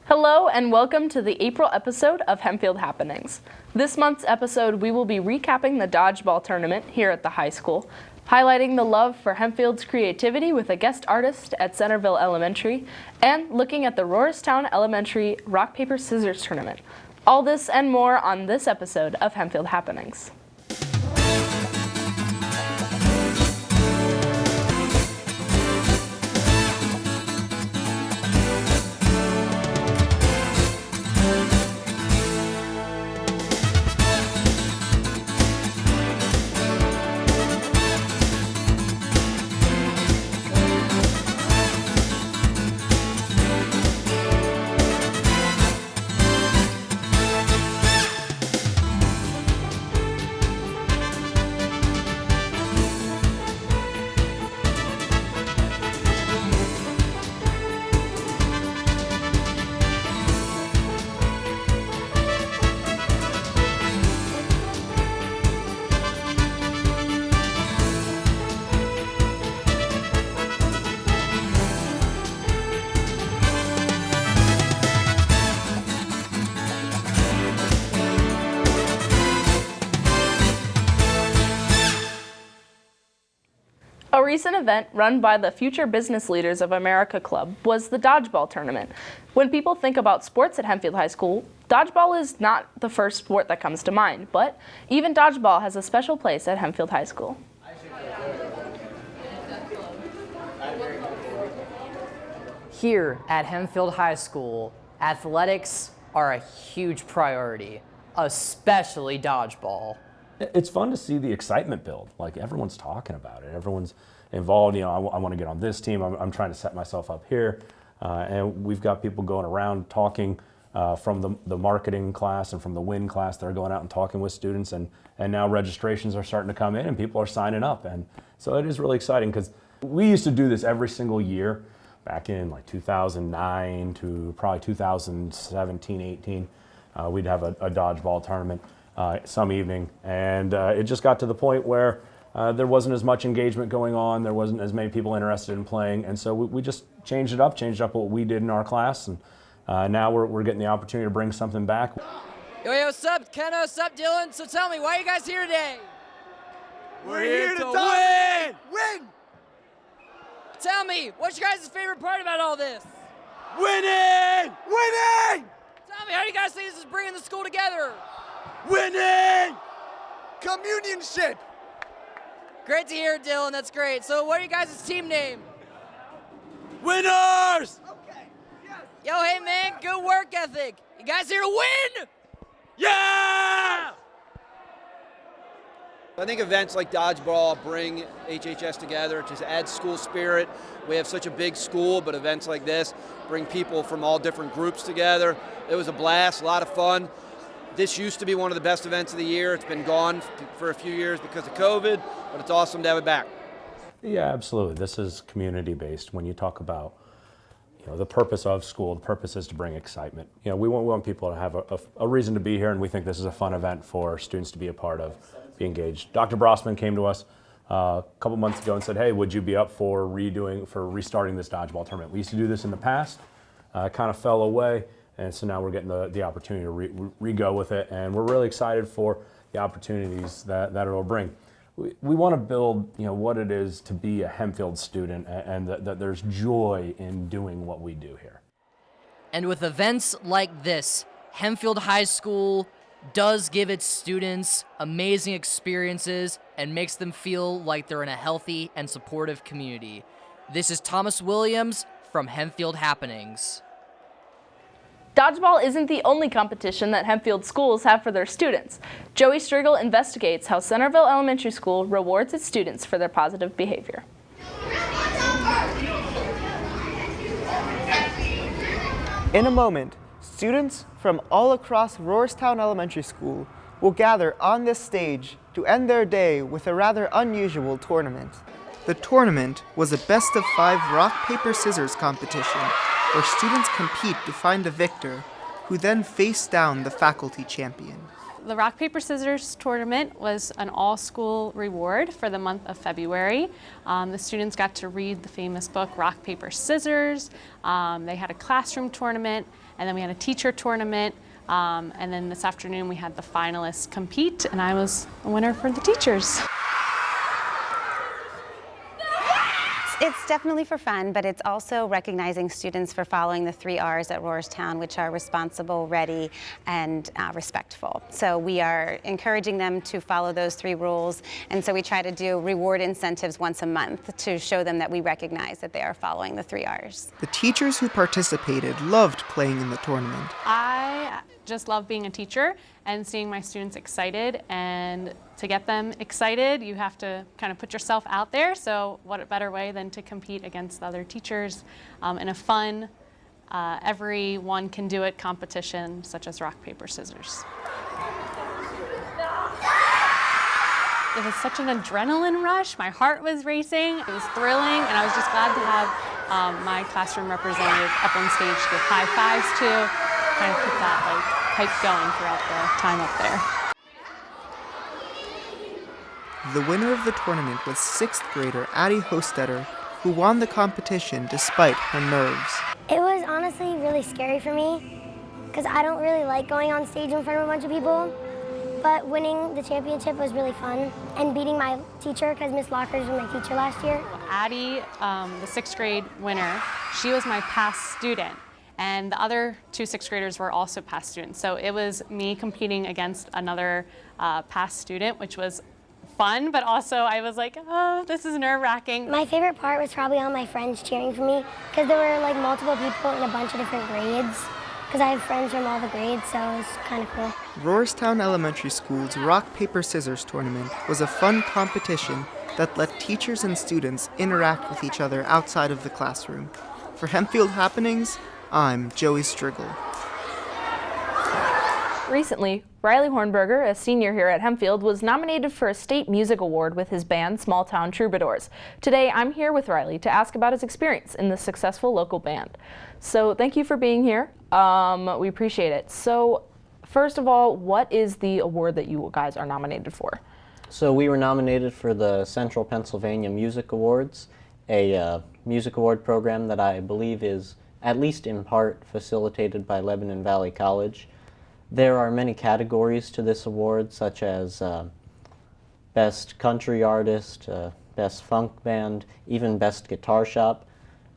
Hello and welcome to the April episode of Hempfield Happenings. This month's episode, we will be recapping the Dodgeball tournament here at the high school, highlighting the love for Hempfield's creativity with a guest artist at Centerville Elementary, and looking at the Roarstown Elementary Rock, Paper, Scissors tournament. All this and more on this episode of Hempfield Happenings. A recent event run by the Future Business Leaders of America Club was the Dodgeball tournament. When people think about sports at Hempfield High School, dodgeball is not the first sport that comes to mind, but even dodgeball has a special place at Hempfield High School. Here at Hempfield High School, athletics are a huge priority, especially dodgeball. It's fun to see the excitement build. Like, everyone's talking about it. Everyone's involved. You know, I want to get on this team. I'm trying to set myself up here. And we've got people going around talking from the marketing class and from the WIN class. They're going out and talking with students. And now registrations are starting to come in and people are signing up. And so it is really exciting because we used to do this every single year back in like 2009 to probably 2017, 18. We'd have a dodgeball tournament. Some evening, and it just got to the point where there wasn't as much engagement going on, there wasn't as many people interested in playing, and so we just changed up what we did in our class, and now we're getting the opportunity to bring something back. Yo, what's up, Kenna? What's up, Dylan? So tell me, why are you guys here today? We're here to win! Win! Tell me, what's your guys' favorite part about all this? Winning! Winning! Tell me, how do you guys think this is bringing the school together? Winning! Communionship! Great to hear, Dylan. That's great. So what are you guys' team name? Winners! Okay. Yes. Yo, hey, man, good work ethic. You guys here to win? Yeah! I think events like Dodgeball bring HHS together, just add school spirit. We have such a big school, but events like this bring people from all different groups together. It was a blast, a lot of fun. This used to be one of the best events of the year. It's been gone for a few years because of COVID, but it's awesome to have it back. Yeah, absolutely. This is community-based. When you talk about, the purpose of school, the purpose is to bring excitement. We want people to have a reason to be here, and we think this is a fun event for students to be a part of, be engaged. Dr. Brossman came to us a couple months ago and said, hey, would you be up for restarting this dodgeball tournament? We used to do this in the past, kind of fell away. And so now we're getting the opportunity to re-go with it, and we're really excited for the opportunities that it'll bring. We want to build, what it is to be a Hempfield student, and that there's joy in doing what we do here. And with events like this, Hempfield High School does give its students amazing experiences and makes them feel like they're in a healthy and supportive community. This is Thomas Williams from Hempfield Happenings. Dodgeball isn't the only competition that Hempfield schools have for their students. Joey Striegel investigates how Centerville Elementary School rewards its students for their positive behavior. In a moment, students from all across Roarstown Elementary School will gather on this stage to end their day with a rather unusual tournament. The tournament was a best-of-5 rock, paper, scissors competition where students compete to find a victor who then face down the faculty champion. The rock, paper, scissors tournament was an all-school reward for the month of February. The students got to read the famous book, Rock, Paper, Scissors. They had a classroom tournament, and then we had a teacher tournament. And then this afternoon we had the finalists compete, and I was a winner for the teachers. It's definitely for fun, but it's also recognizing students for following the 3 R's at Roarstown, which are responsible, ready, and respectful. So we are encouraging them to follow those 3 rules, and so we try to do reward incentives once a month to show them that we recognize that they are following the 3 R's. The teachers who participated loved playing in the tournament. I just love being a teacher and seeing my students excited, and to get them excited, you have to kind of put yourself out there. So what a better way than to compete against other teachers in a fun, everyone can do it competition such as rock, paper, scissors. It was such an adrenaline rush. My heart was racing. It was thrilling, and I was just glad to have my classroom representative up on stage to give high fives to, kind of keep that hype going throughout the time up there. The winner of the tournament was 6th grader Addie Hostetter, who won the competition despite her nerves. It was honestly really scary for me because I don't really like going on stage in front of a bunch of people, but winning the championship was really fun, and beating my teacher, because Miss Lockers was my teacher last year. Addie, the 6th grade winner, she was my past student. And the other 2 6th graders were also past students. So it was me competing against another past student, which was fun, but also I was like, oh, this is nerve-wracking. My favorite part was probably all my friends cheering for me, because there were like multiple people in a bunch of different grades, because I have friends from all the grades, so it was kind of cool. Roarstown Elementary School's Rock, Paper, Scissors tournament was a fun competition that let teachers and students interact with each other outside of the classroom. For Hempfield Happenings, I'm Joey Striggle. Recently, Riley Hornberger, a senior here at Hempfield, was nominated for a state music award with his band Small Town Troubadours. Today, I'm here with Riley to ask about his experience in this successful local band. So thank you for being here. We appreciate it. So first of all, what is the award that you guys are nominated for? So we were nominated for the Central Pennsylvania Music Awards, a music award program that I believe is at least in part facilitated by Lebanon Valley College. There are many categories to this award, such as Best Country Artist, Best Funk Band, even Best Guitar Shop.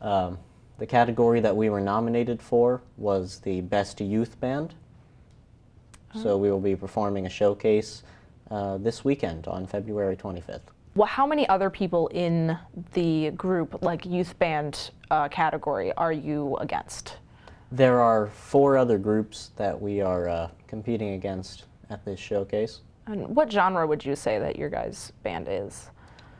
The category that we were nominated for was the Best Youth Band. So we will be performing a showcase this weekend on February 25th. Well, how many other people in the group, like youth band category, are you against? There are 4 other groups that we are competing against at this showcase. And what genre would you say that your guys' band is?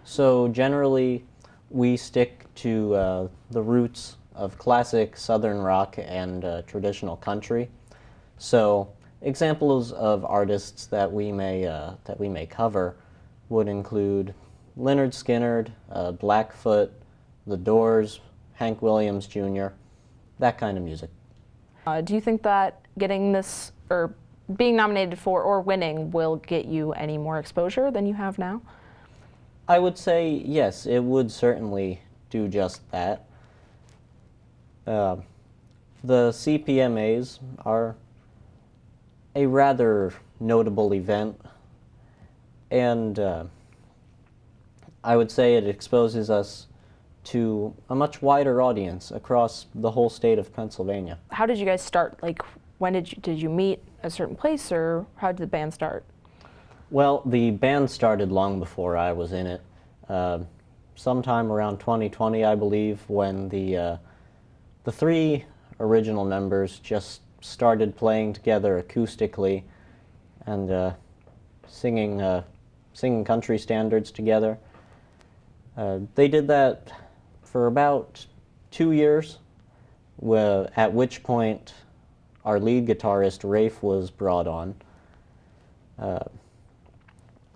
So generally, we stick to the roots of classic Southern rock and traditional country. So examples of artists that we may cover would include Lynyrd Skynyrd, Blackfoot, The Doors, Hank Williams Jr., that kind of music. Do you think that getting this, or being nominated for, or winning, will get you any more exposure than you have now? I would say yes, it would certainly do just that. The CPMAs are a rather notable event, and I would say it exposes us to a much wider audience across the whole state of Pennsylvania. How did you guys start? Like, when did you meet a certain place, or how did the band start? Well, the band started long before I was in it. Sometime around 2020, I believe, when the 3 original members just started playing together acoustically and singing country standards together. They did that for about 2 years, at which point our lead guitarist, Rafe, was brought on.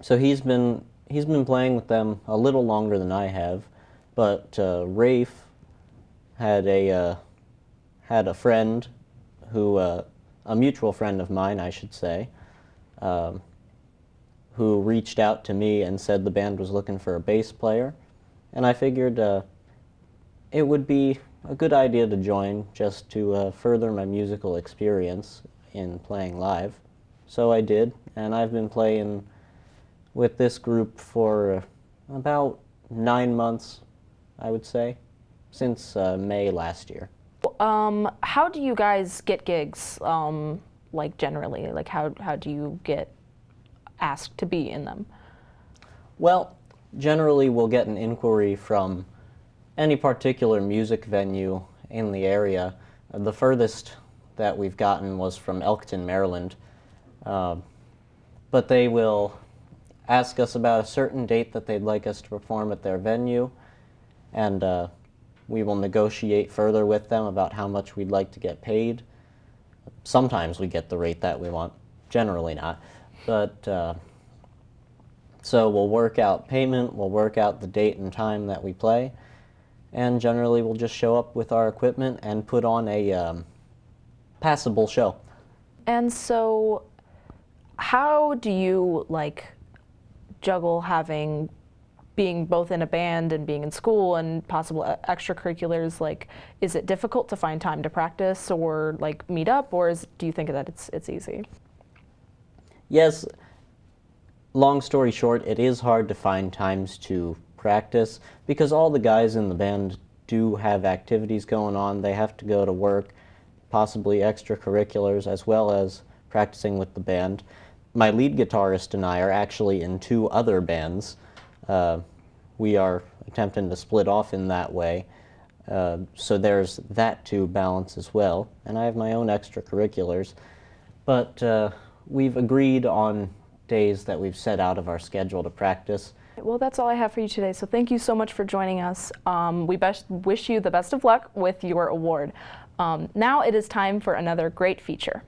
So he's been playing with them a little longer than I have, but Rafe had a friend who, a mutual friend of mine, I should say, who reached out to me and said the band was looking for a bass player. And I figured it would be a good idea to join just to further my musical experience in playing live. So I did, and I've been playing with this group for about 9 months, I would say, since May last year. How do you guys get gigs, like generally? Like how do you get asked to be in them? Well, generally we'll get an inquiry from any particular music venue in the area. The furthest that we've gotten was from Elkton, Maryland. But they will ask us about a certain date that they'd like us to perform at their venue, and we will negotiate further with them about how much we'd like to get paid. Sometimes we get the rate that we want, generally not. But so we'll work out payment, we'll work out the date and time that we play, and generally we'll just show up with our equipment and put on a passable show. And so how do you juggle being both in a band and being in school and possible extracurriculars? Is it difficult to find time to practice or meet up, or do you think that it's easy? Yes, long story short, it is hard to find times to practice because all the guys in the band do have activities going on. They have to go to work, possibly extracurriculars, as well as practicing with the band. My lead guitarist and I are actually in 2 other bands. We are attempting to split off in that way. So there's that to balance as well. And I have my own extracurriculars. But we've agreed on days that we've set out of our schedule to practice. Well, that's all I have for you today, so thank you so much for joining us. We wish you the best of luck with your award. Now it is time for another great feature.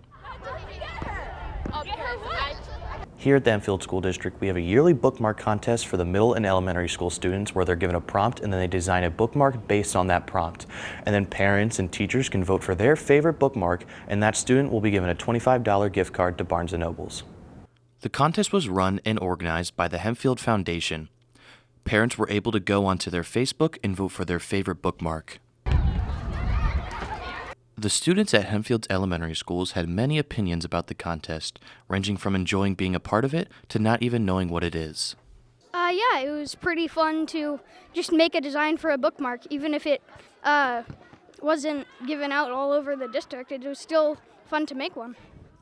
Here at the Hempfield School District, we have a yearly bookmark contest for the middle and elementary school students where they're given a prompt and then they design a bookmark based on that prompt. And then parents and teachers can vote for their favorite bookmark, and that student will be given a $25 gift card to Barnes & Noble's. The contest was run and organized by the Hempfield Foundation. Parents were able to go onto their Facebook and vote for their favorite bookmark. The students at Hempfield's elementary schools had many opinions about the contest, ranging from enjoying being a part of it to not even knowing what it is. Yeah, it was pretty fun to just make a design for a bookmark, even if it wasn't given out all over the district. It was still fun to make one.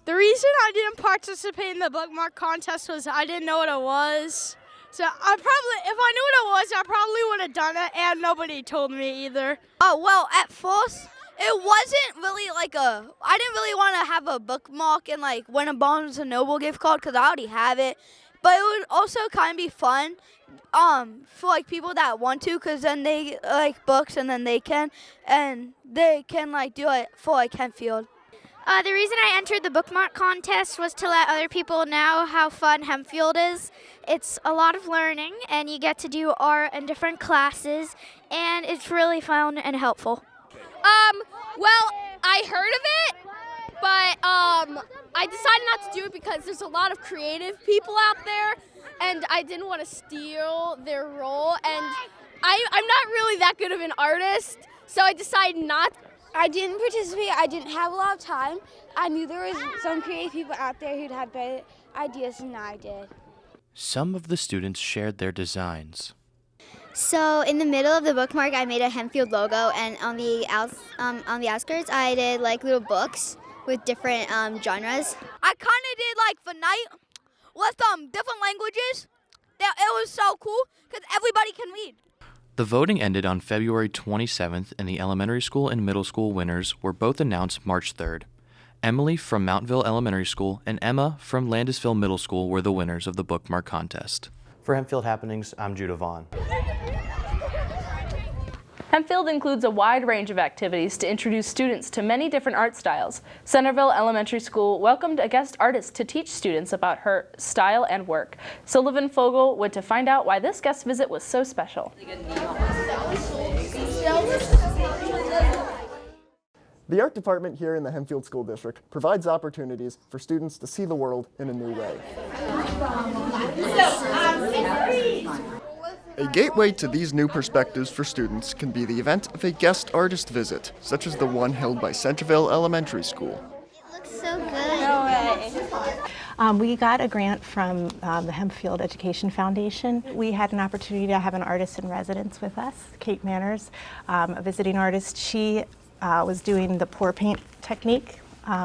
The reason I didn't participate in the bookmark contest was I didn't know what it was. So if I knew what it was, I probably would have done it, and nobody told me either. Oh, well, at first, it wasn't really I didn't really want to have a bookmark and win a Barnes & Noble gift card because I already have it. But it would also kind of be fun for people that want to, because then they like books and then they can do it for Hempfield. The reason I entered the bookmark contest was to let other people know how fun Hempfield is. It's a lot of learning, and you get to do art and different classes, and it's really fun and helpful. Well, I heard of it, but I decided not to do it because there's a lot of creative people out there, and I didn't want to steal their role, and I'm not really that good of an artist, so I decided not. I didn't participate. I didn't have a lot of time. I knew there was some creative people out there who'd have better ideas than I did. Some of the students shared their designs. So in the middle of the bookmark, I made a Hempfield logo, and on the outskirts, I did little books with different genres. I kind of did for night with different languages. It was so cool because everybody can read. The voting ended on February 27th, and the elementary school and middle school winners were both announced March 3rd. Emily from Mountville Elementary School and Emma from Landisville Middle School were the winners of the bookmark contest. For Hempfield Happenings, I'm Judah Vaughn. Hempfield includes a wide range of activities to introduce students to many different art styles. Centerville Elementary School welcomed a guest artist to teach students about her style and work. Sullivan Fogel went to find out why this guest visit was so special. The art department here in the Hempfield School District provides opportunities for students to see the world in a new way. A gateway to these new perspectives for students can be the event of a guest artist visit, such as the one held by Centerville Elementary School. It looks so good. We got a grant from the Hempfield Education Foundation. We had an opportunity to have an artist in residence with us, Kate Manners, a visiting artist. She was doing the pour paint technique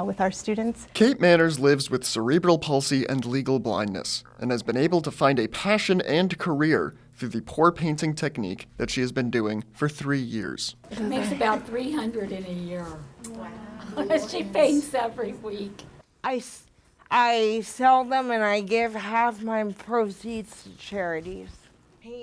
with our students. Kate Manners lives with cerebral palsy and legal blindness and has been able to find a passion and career through the pour painting technique that she has been doing for 3 years. She makes about $300 in a year. Wow. She paints every week. I sell them and I give half my proceeds to charities.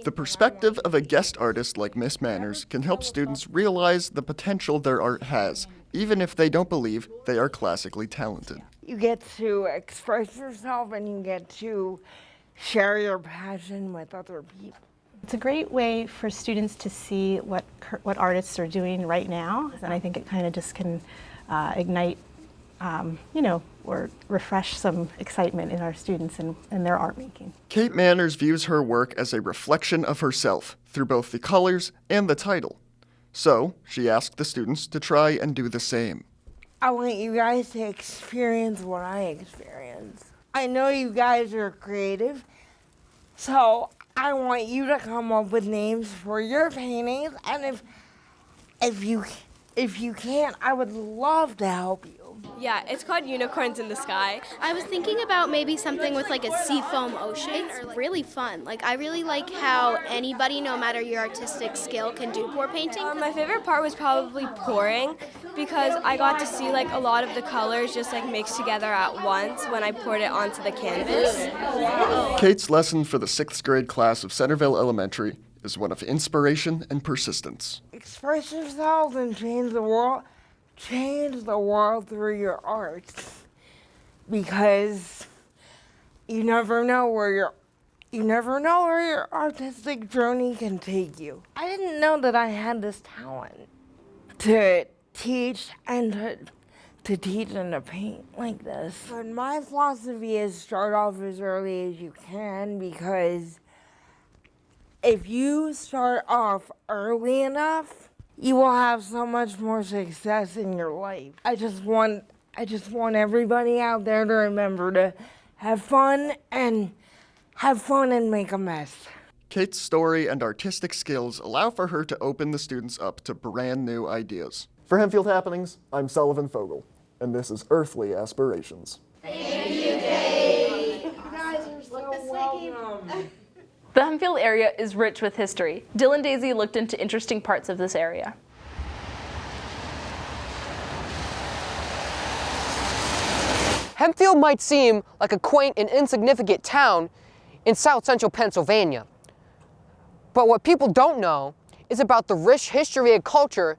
The perspective of a guest artist like Miss Manners can help students realize the potential their art has, even if they don't believe they are classically talented. You get to express yourself and you get to share your passion with other people. It's a great way for students to see what artists are doing right now, and I think it kind of just can ignite, or refresh some excitement in our students and their art making. Kate Manners views her work as a reflection of herself through both the colors and the title. So she asked the students to try and do the same. I want you guys to experience what I experienced. I know you guys are creative, so I want you to come up with names for your paintings, and if you can't, I would love to help you. Yeah, it's called Unicorns in the Sky. I was thinking about maybe something with like a seafoam ocean. It's really fun. Like, I really like how anybody, no matter your artistic skill, can do pour painting. My favorite part was probably pouring, because I got to see like a lot of the colors just like mixed together at once when I poured it onto the canvas. Kate's lesson for the 6th grade class of Centerville Elementary is one of inspiration and persistence. Express yourself and change the world. Change the world through your art, because you never know where your artistic journey can take you. I didn't know that I had this talent to teach and to teach and to paint like this. And my philosophy is start off as early as you can, because if you start off early enough, you will have so much more success in your life. I just want everybody out there to remember to have fun and make a mess. Kate's story and artistic skills allow for her to open the students up to brand new ideas. For Hempfield Happenings, I'm Sullivan Fogel, and this is Earthly Aspirations. Thank you, Kate. You guys are so welcome. The Hempfield area is rich with history. Dylan Daisy looked into interesting parts of this area. Hempfield might seem like a quaint and insignificant town in south central Pennsylvania. But what people don't know is about the rich history and culture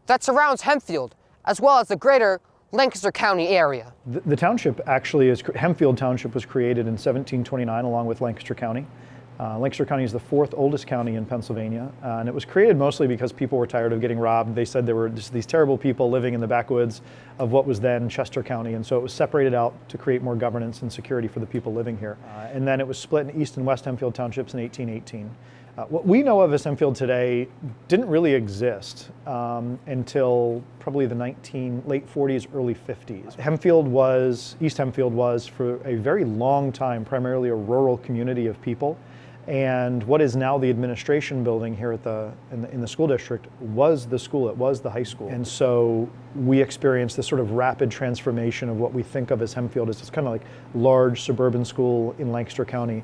that surrounds Hempfield, as well as the greater Lancaster County area. The township actually is, Hempfield Township was created in 1729 along with Lancaster County. Lancaster County is the 4th oldest county in Pennsylvania, and it was created mostly because people were tired of getting robbed. They said there were just these terrible people living in the backwoods of what was then Chester County, and so it was separated out to create more governance and security for the people living here. And then it was split in East and West Hempfield Townships in 1818. What we know of as Hempfield today didn't really exist until probably the late 40s, early 50s. East Hempfield was for a very long time primarily a rural community of people. And what is now the administration building here at in the school district was the school, it was the high school. And so we experienced this sort of rapid transformation of what we think of as Hempfield as this kind of like large suburban school in Lancaster County.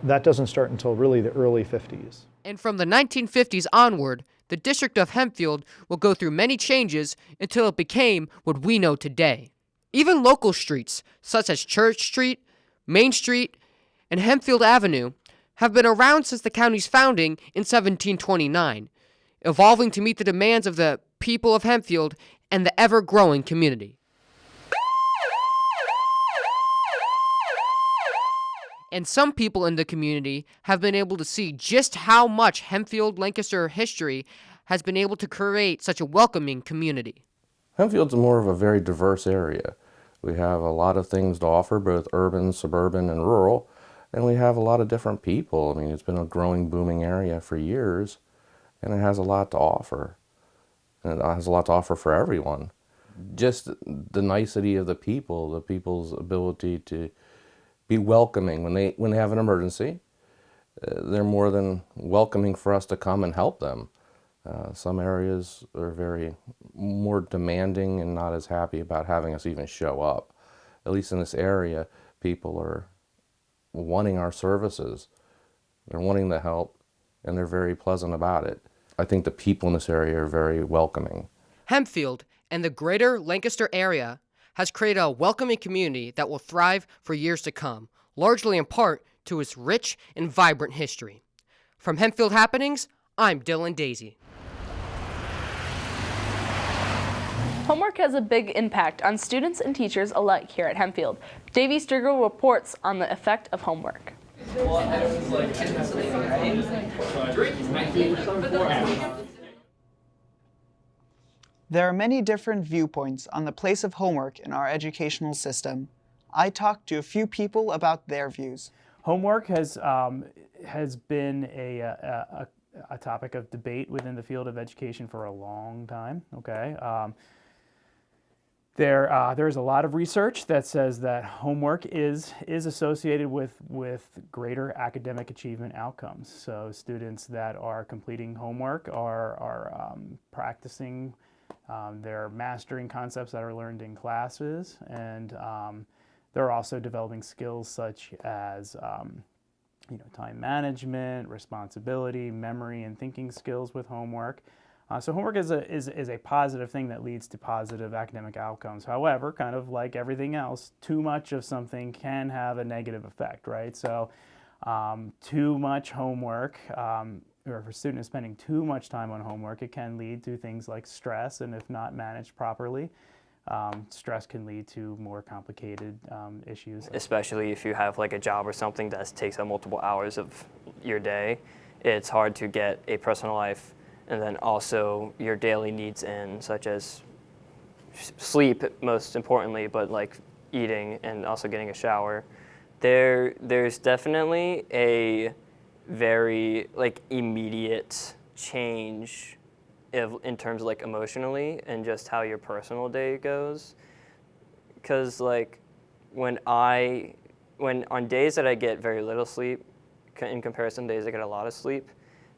That doesn't start until really the early 50s. And from the 1950s onward, the district of Hempfield will go through many changes until it became what we know today. Even local streets, such as Church Street, Main Street, and Hempfield Avenue, have been around since the county's founding in 1729, evolving to meet the demands of the people of Hempfield and the ever-growing community. And some people in the community have been able to see just how much Hempfield Lancaster history has been able to create such a welcoming community. Hempfield's more of a very diverse area. We have a lot of things to offer, both urban, suburban, and rural, and we have a lot of different people. I mean, it's been a growing, booming area for years, and it has a lot to offer. And it has a lot to offer for everyone. Just the nicety of the people's ability to be welcoming when they have an emergency. They're more than welcoming for us to come and help them. Some areas are very more demanding and not as happy about having us even show up. At least in this area, people are wanting our services. They're wanting the help, and they're very pleasant about it. I think the people in this area are very welcoming. Hempfield and the greater Lancaster area has created a welcoming community that will thrive for years to come, largely in part to its rich and vibrant history. From Hempfield Happenings, I'm Dylan Daisy. Homework has a big impact on students and teachers alike here at Hempfield. Davey Sturgill reports on the effect of homework. There are many different viewpoints on the place of homework in our educational system. I talked to a few people about their views. Homework has been a topic of debate within the field of education for a long time. Okay, there's a lot of research that says that homework is associated with greater academic achievement outcomes. So students that are completing homework are practicing. They're mastering concepts that are learned in classes, and they're also developing skills such as time management, responsibility, memory, and thinking skills with homework. So homework is a positive thing that leads to positive academic outcomes. However, kind of like everything else, too much of something can have a negative effect, right? So too much homework, or if a student is spending too much time on homework, it can lead to things like stress, and if not managed properly, stress can lead to more complicated issues. Especially if you have like a job or something that takes up multiple hours of your day, it's hard to get a personal life and then also your daily needs in, such as sleep most importantly, but like eating and also getting a shower. There's definitely a very like immediate change in terms of like emotionally and just how your personal day goes. Because like when on days that I get very little sleep in comparison to days I get a lot of sleep,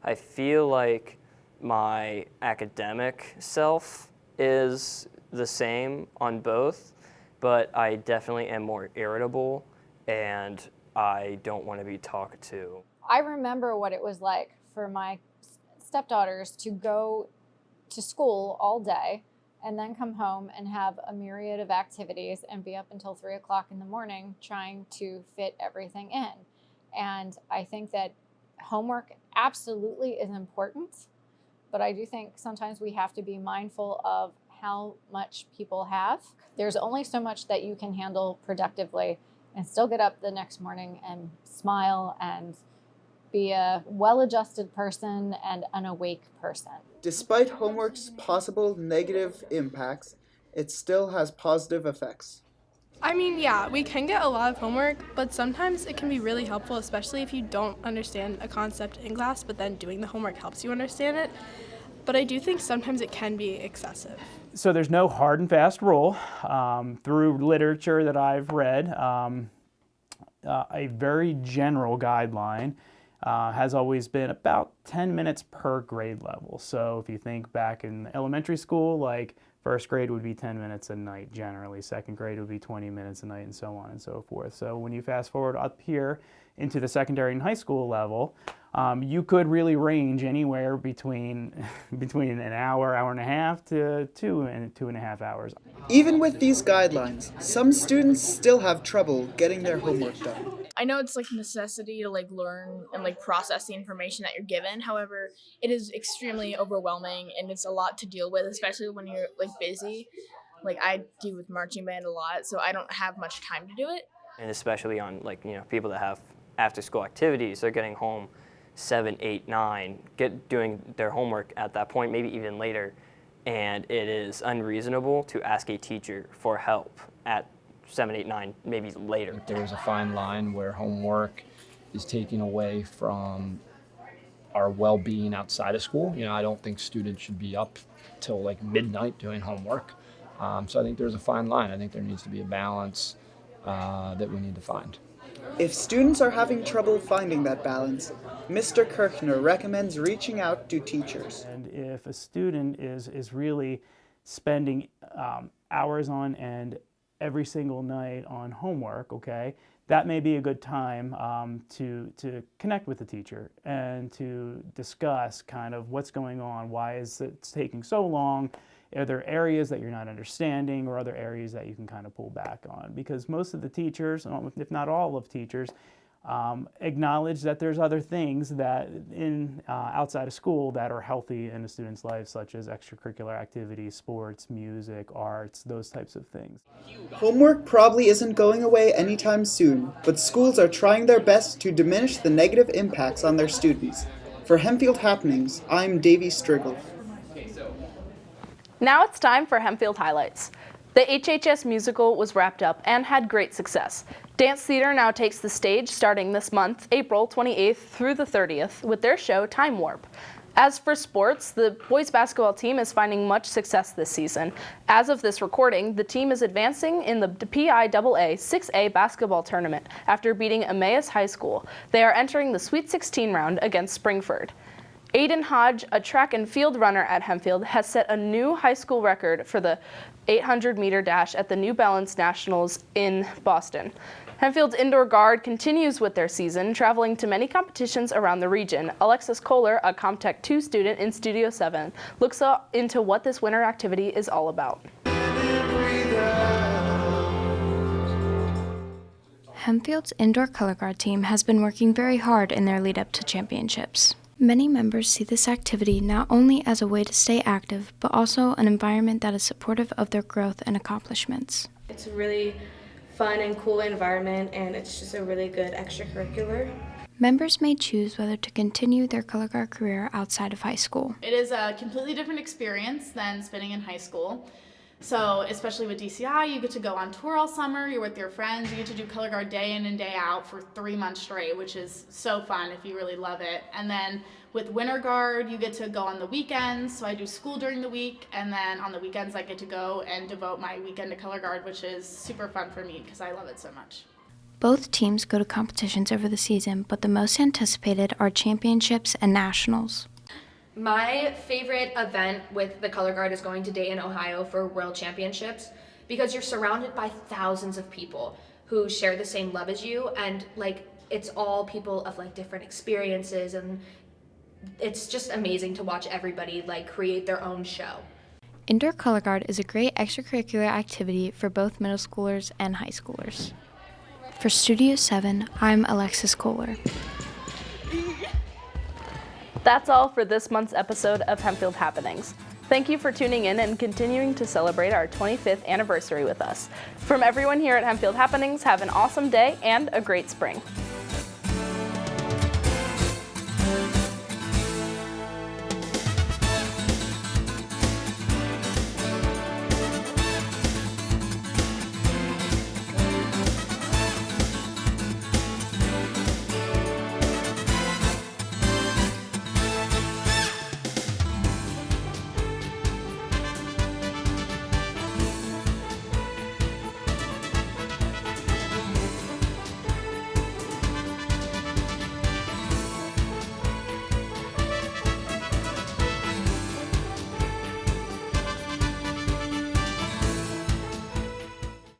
I feel like my academic self is the same on both, but I definitely am more irritable and I don't want to be talked to. I remember what it was like for my stepdaughters to go to school all day and then come home and have a myriad of activities and be up until 3 o'clock in the morning trying to fit everything in. And I think that homework absolutely is important, but I do think sometimes we have to be mindful of how much people have. There's only so much that you can handle productively and still get up the next morning and smile and be a well-adjusted person and an awake person. Despite homework's possible negative impacts, it still has positive effects. I mean, yeah, we can get a lot of homework, but sometimes it can be really helpful, especially if you don't understand a concept in class, but then doing the homework helps you understand it. But I do think sometimes it can be excessive. So there's no hard and fast rule. Through literature that I've read, a very general guideline has always been about 10 minutes per grade level. So if you think back in elementary school, like first grade would be 10 minutes a night generally, second grade would be 20 minutes a night, and so on and so forth. So when you fast forward up here into the secondary and high school level, you could really range anywhere between an hour, hour and a half to 2.5 hours. Even with these guidelines, some students still have trouble getting their homework done. I know it's like a necessity to like learn and like process the information that you're given. However, it is extremely overwhelming and it's a lot to deal with, especially when you're like busy. Like I do with marching band a lot, so I don't have much time to do it. And especially on like, people that have after school activities, they're getting home 7, 8, 9, doing their homework at that point, maybe even later. and it is unreasonable to ask a teacher for help at 7, 8, 9, maybe later. There's a fine line where homework is taken away from our well-being outside of school. You know, I don't think students should be up till like midnight doing homework. So I think there's a fine line. I think there needs to be a balance that we need to find. If students are having trouble finding that balance, Mr. Kirchner recommends reaching out to teachers. And if a student is really spending hours on end every single night on homework, okay, that may be a good time to connect with the teacher and to discuss kind of what's going on, why is it taking so long, are there areas that you're not understanding or other areas that you can kind of pull back on? Because most of the teachers, if not all of teachers, acknowledge that there's other things that outside of school that are healthy in a student's life, such as extracurricular activities, sports, music, arts, those types of things. Homework probably isn't going away anytime soon, but schools are trying their best to diminish the negative impacts on their students. For Hempfield Happenings, I'm Davey Striggle. Now it's time for Hempfield Highlights. The HHS musical was wrapped up and had great success. Dance theater now takes the stage starting this month, April 28th through the 30th, with their show Time Warp. As for sports, the boys basketball team is finding much success this season. As of this recording, the team is advancing in the PIAA 6A basketball tournament after beating Emmaus High School. They are entering the Sweet 16 round against Springford. Aiden Hodge, a track and field runner at Hempfield, has set a new high school record for the 800-meter dash at the New Balance Nationals in Boston. Hempfield's indoor guard continues with their season, traveling to many competitions around the region. Alexis Kohler, a Comtech 2 student in Studio 7, looks into what this winter activity is all about. Hempfield's indoor color guard team has been working very hard in their lead up to championships. Many members see this activity not only as a way to stay active, but also an environment that is supportive of their growth and accomplishments. It's a really fun and cool environment, and it's just a really good extracurricular. Members may choose whether to continue their color guard career outside of high school. It is a completely different experience than spending in high school. So especially with DCI, you get to go on tour all summer, you're with your friends, you get to do color guard day in and day out for 3 months straight, which is so fun if you really love it. And then with winter guard, you get to go on the weekends. So I do school during the week, and then on the weekends I get to go and devote my weekend to color guard, which is super fun for me because I love it so much. Both teams go to competitions over the season, but the most anticipated are championships and nationals. My favorite event with the color guard is going to Dayton, Ohio for World Championships, because you're surrounded by thousands of people who share the same love as you, and like it's all people of like different experiences, and it's just amazing to watch everybody like create their own show. Indoor color guard is a great extracurricular activity for both middle schoolers and high schoolers. For Studio 7, I'm Alexis Kohler. That's all for this month's episode of Hempfield Happenings. Thank you for tuning in and continuing to celebrate our 25th anniversary with us. From everyone here at Hempfield Happenings, have an awesome day and a great spring.